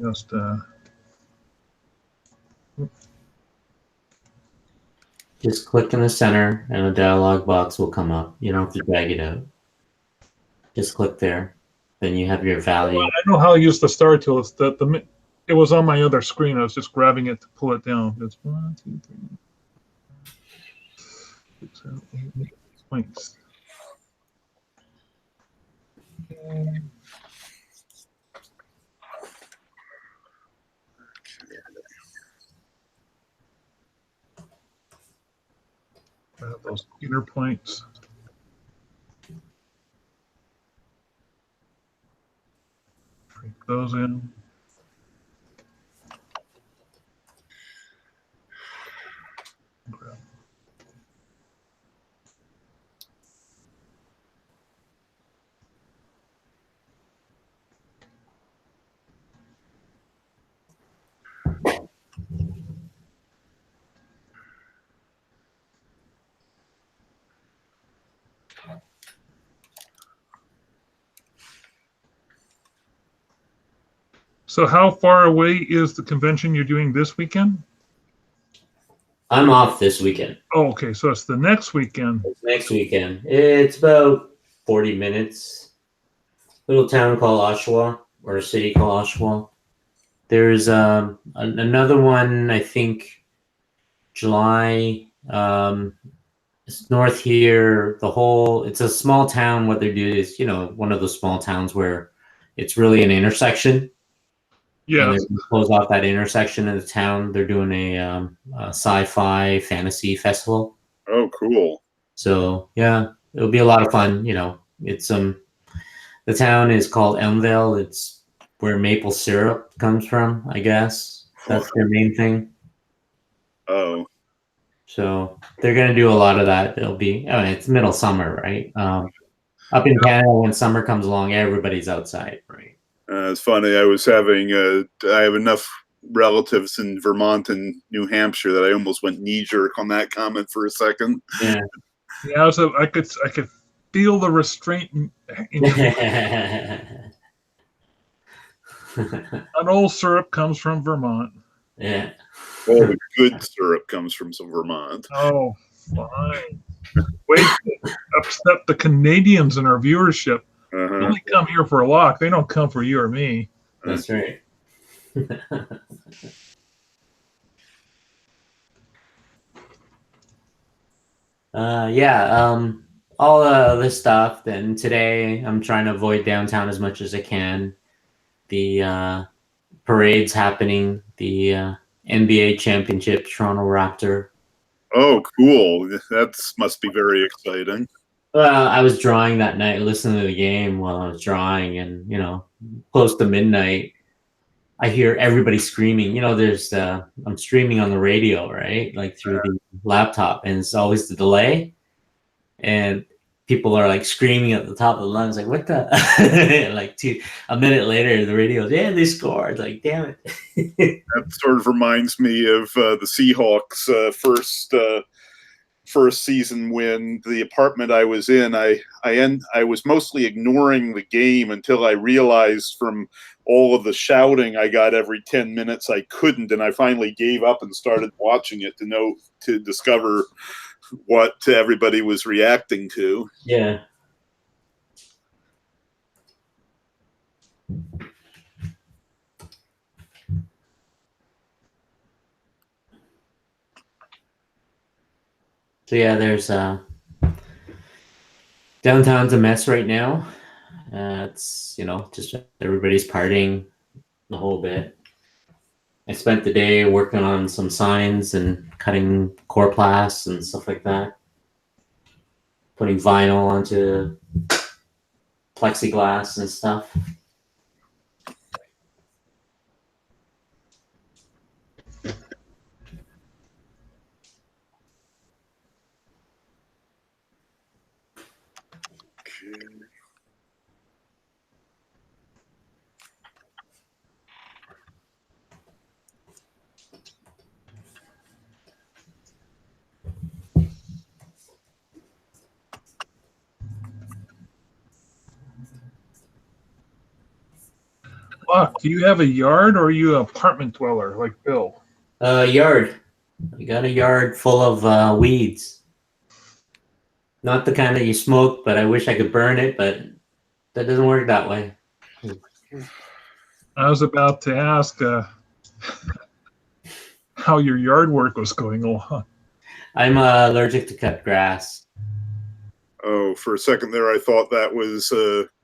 Just Just click in the center and a dialog box will come up. You don't have to drag it out. Just click there. Then you have your value. I know how to use the star tool. It's it was on my other screen. I was just grabbing it to pull it down. It's 1, 2, 3, 6, 7, 8 points. Grab those inner points. Break those in. Grab. So how far away is the convention you're doing this weekend? I'm off this weekend. Oh, okay. So it's the next weekend. It's next weekend. It's about 40 minutes. Little town called Oshawa, or a city called Oshawa. There's another one, I think, July. It's north here. It's a small town. What they do is, one of those small towns where it's really an intersection. Yeah. And they close off that intersection in the town. They're doing a sci-fi fantasy festival. Oh, cool. So yeah, it'll be a lot of fun. It's the town is called Elmvale. It's where maple syrup comes from, I guess. That's their main thing. Oh. So they're gonna do a lot of that. It's middle summer, right? Up in Canada, when summer comes along, everybody's outside, right? It's funny. I have enough relatives in Vermont and New Hampshire that I almost went knee jerk on that comment for a second. Yeah. Yeah. So I could feel the restraint in your An old syrup comes from Vermont. Yeah. All the good syrup comes from Vermont. Oh, fine. Wait, upset the Canadians in our viewership. They only come here for a walk. They don't come for you or me. That's right. All this stuff. Then today, I'm trying to avoid downtown as much as I can. The parade's happening. The NBA championship, Toronto Raptor. Oh, cool! That must be very exciting. Well, I was drawing that night, listening to the game while I was drawing, and close to midnight, I hear everybody screaming. I'm streaming on the radio, right? Like through the laptop, and it's always the delay. And people are like screaming at the top of the lungs, like what the like a minute later the radio's, yeah, they scored, like damn it. That sort of reminds me of the Seahawks first season, when the apartment I was in, I was mostly ignoring the game until I realized from all of the shouting I got every 10 minutes I couldn't, and I finally gave up and started watching it to discover what everybody was reacting to. Yeah. So yeah, there's downtown's a mess right now. It's just everybody's partying the whole bit. I spent the day working on some signs and cutting coroplast and stuff like that, putting vinyl onto plexiglass and stuff. Buck, do you have a yard or are you an apartment dweller like Bill? Yard. I got a yard full of weeds. Not the kind that you smoke, but I wish I could burn it, but that doesn't work that way. I was about to ask how your yard work was going along. I'm allergic to cut grass. Oh, for a second there, I thought that was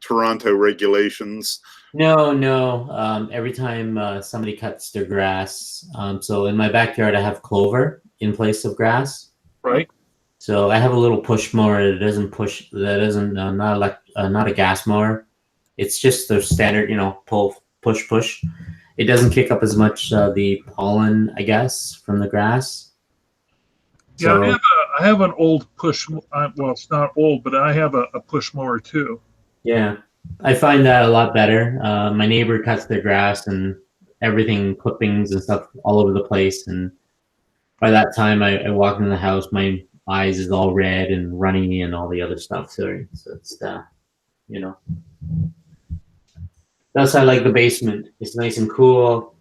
Toronto regulations. No. Every time somebody cuts their grass, so in my backyard I have clover in place of grass. Right. So I have a little push mower that doesn't push. That isn't not a gas mower. It's just the standard, pull, push. It doesn't kick up as much the pollen, I guess, from the grass. Yeah, so, I have an old push. Well, it's not old, but I have a push mower too. Yeah, I find that a lot better. My neighbor cuts their grass and everything, clippings and stuff all over the place. And by that time, I walk into the house, my eyes is all red and runny and all the other stuff. So it's that's why I like the basement. It's nice and cool.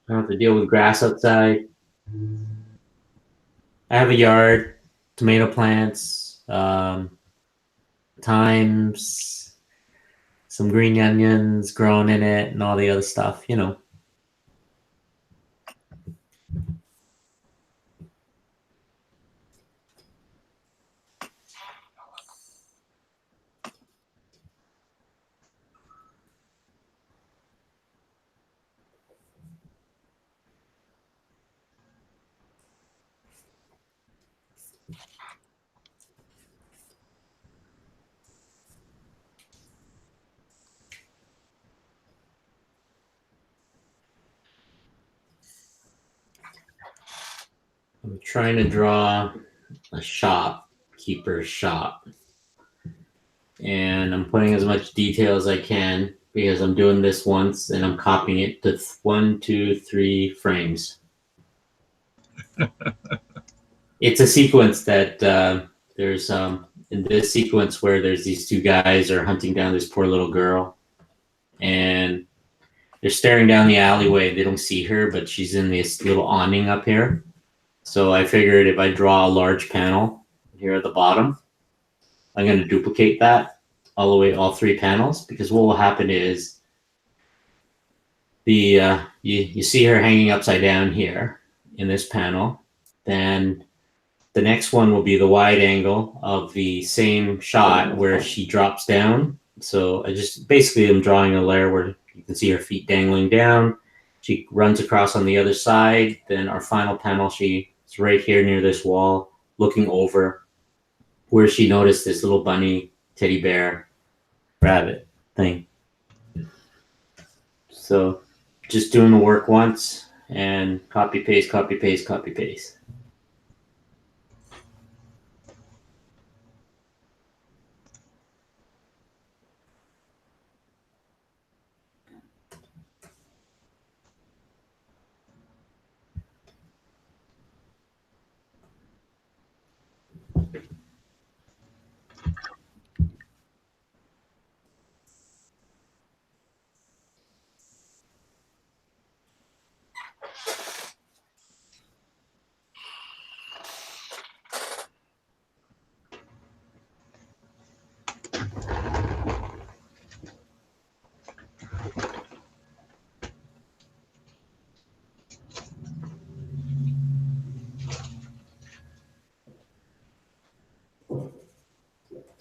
I don't have to deal with grass outside. I have a yard, tomato plants, thymes, some green onions growing in it, and all the other stuff, I'm trying to draw a shopkeeper's shop. And I'm putting as much detail as I can because I'm doing this once and I'm copying it to 1, 2, 3 frames. It's a sequence that there's in this sequence where there's these two guys are hunting down this poor little girl, and they're staring down the alleyway. They don't see her, but she's in this little awning up here. So I figured if I draw a large panel here at the bottom, I'm going to duplicate that all 3 panels, because what will happen is you see her hanging upside down here in this panel. Then the next one will be the wide angle of the same shot where she drops down. So I just basically am drawing a layer where you can see her feet dangling down. She runs across on the other side. Then our final panel, she's right here near this wall looking over where she noticed this little bunny, teddy bear, rabbit thing. So just doing the work once and copy, paste, copy, paste, copy, paste.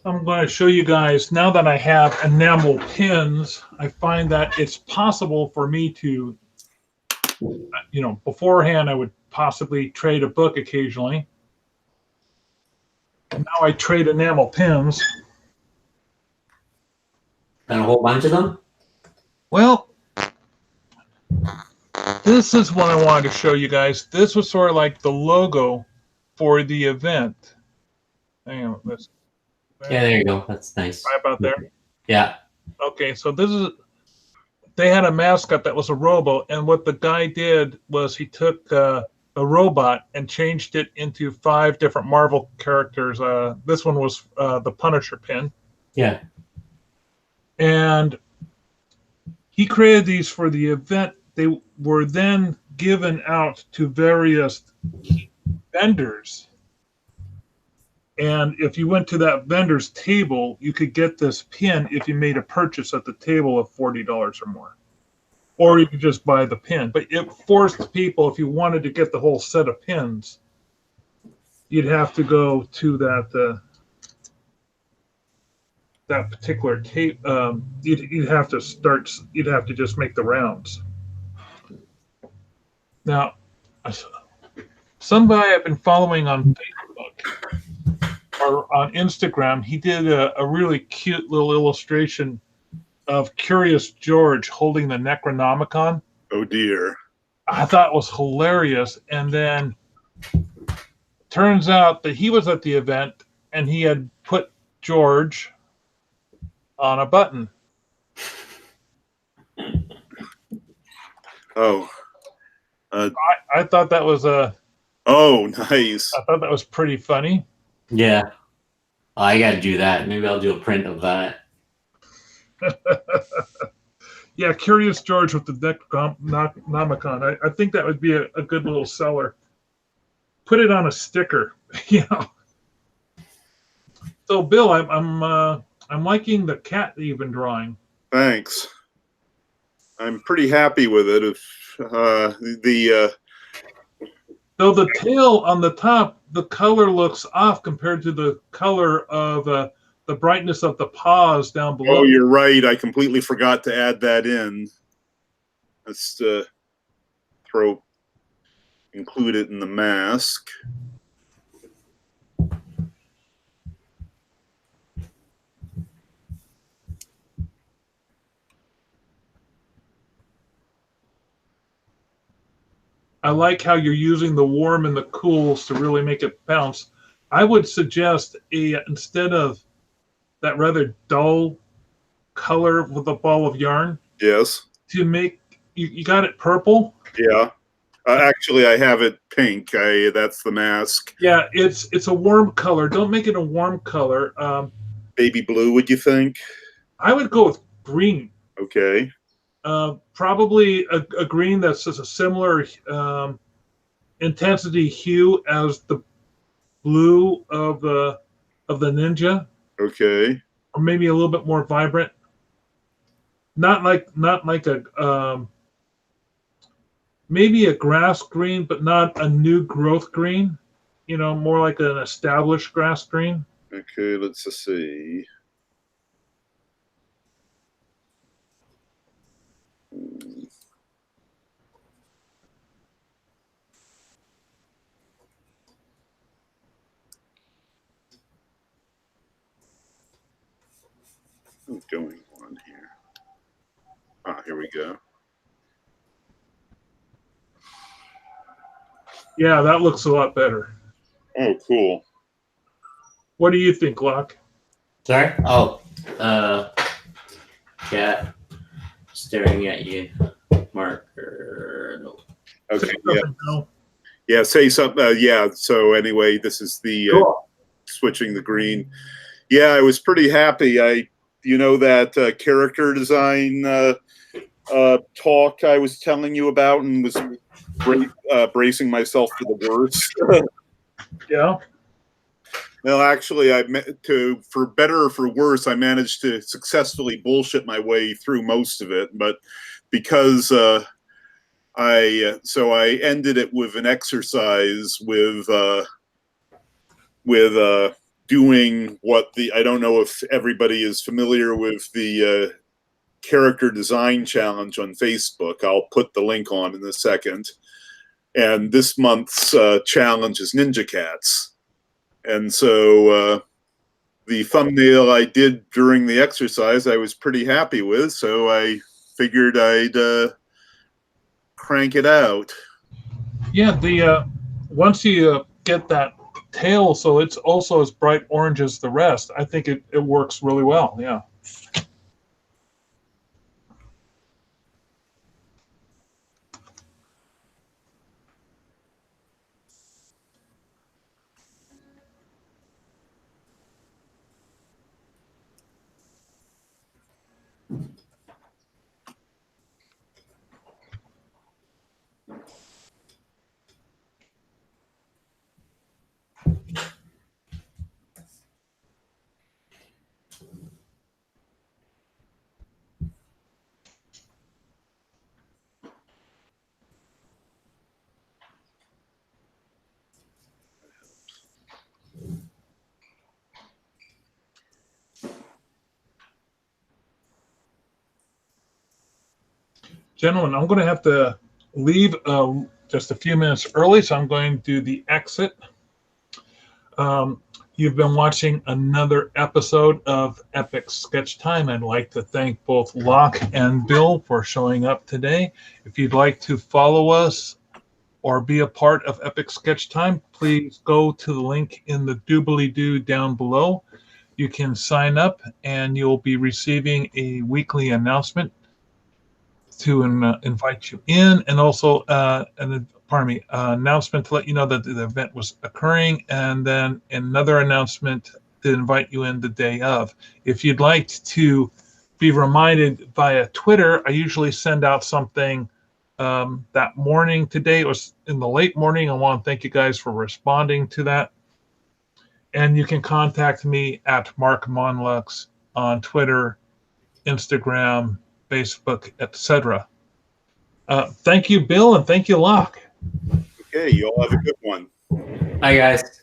I'm going to show you guys, now that I have enamel pins, I find that it's possible for me to, beforehand I would possibly trade a book occasionally. And now I trade enamel pins. And a whole bunch of them? Well, this is what I wanted to show you guys. This was sort of like the logo for the event. Hang on, let's. Yeah, there you go. That's nice. Right about there. Yeah. Okay, so this is. They had a mascot that was a robo, and what the guy did was he took a robot and changed it into 5 different Marvel characters. This one was the Punisher pin. Yeah. And he created these for the event. They were then given out to various vendors. And if you went to that vendor's table, you could get this pin if you made a purchase at the table of $40 or more. Or you could just buy the pin. But it forced people, if you wanted to get the whole set of pins, you'd have to go to that particular tape. You'd have to just make the rounds. Now, somebody I've been following on Facebook or on Instagram, he did a really cute little illustration of Curious George holding the Necronomicon. Oh dear. I thought it was hilarious. And then turns out that he was at the event and he had put George on a button. Oh. I thought that was Oh, nice. I thought that was pretty funny. Yeah. Oh, I got to do that. Maybe I'll do a print of that. Yeah, Curious George with the Necronomicon. I think that would be a good little seller. Put it on a sticker, So, Bill, I'm liking the cat that you've been drawing. Thanks. I'm pretty happy with it. Though the tail on the top, the color looks off compared to the color of the brightness of the paws down below. Oh, you're right. I completely forgot to add that in. Let's include it in the mask. I like how you're using the warm and the cools to really make it bounce. I would suggest instead of that rather dull color with a ball of yarn. Yes. To make you got it purple. Yeah. Actually, I have it pink. That's the mask. Yeah, it's a warm color. Don't make it a warm color. Baby blue, would you think? I would go with green. Okay. Probably a green that's just a similar intensity hue as the blue of the ninja. Okay. Or maybe a little bit more vibrant. Not like a maybe a grass green, but not a new growth green. More like an established grass green. Okay, let's just see. What's going on here? Here we go. Yeah, that looks a lot better. Oh, cool. What do you think, Locke? Sorry? Oh, cat staring at you. Marker. No. Okay, yeah. Yeah, say something. Yeah, so anyway, this is the Cool. switching the green. Yeah, I was pretty happy. That character design talk I was telling you about and was bracing myself for the worst. Yeah. Well, actually, for better or for worse, I managed to successfully bullshit my way through most of it. But because I ended it with an exercise with doing what I don't know if everybody is familiar with the character design challenge on Facebook. I'll put the link on in a second. And this month's challenge is Ninja Cats. And so the thumbnail I did during the exercise I was pretty happy with, so I figured I'd crank it out. Yeah, the once you get that tail so it's also as bright orange as the rest, I think it works really well. Yeah. Gentlemen, I'm going to have to leave just a few minutes early, so I'm going to do the exit. You've been watching another episode of Epic Sketch Time. I'd like to thank both Locke and Bill for showing up today. If you'd like to follow us or be a part of Epic Sketch Time, please go to the link in the doobly-doo down below. You can sign up and you'll be receiving a weekly announcement to invite you in, and also announcement to let you know that the event was occurring, and then another announcement to invite you in the day of. If you'd like to be reminded via Twitter, I usually send out something that morning. Today it was in the late morning. I want to thank you guys for responding to that. And you can contact me at Mark Monlux on Twitter, Instagram, Facebook, etc. Thank you, Bill, and thank you, Locke. Okay, you all have a good one. Bye, guys.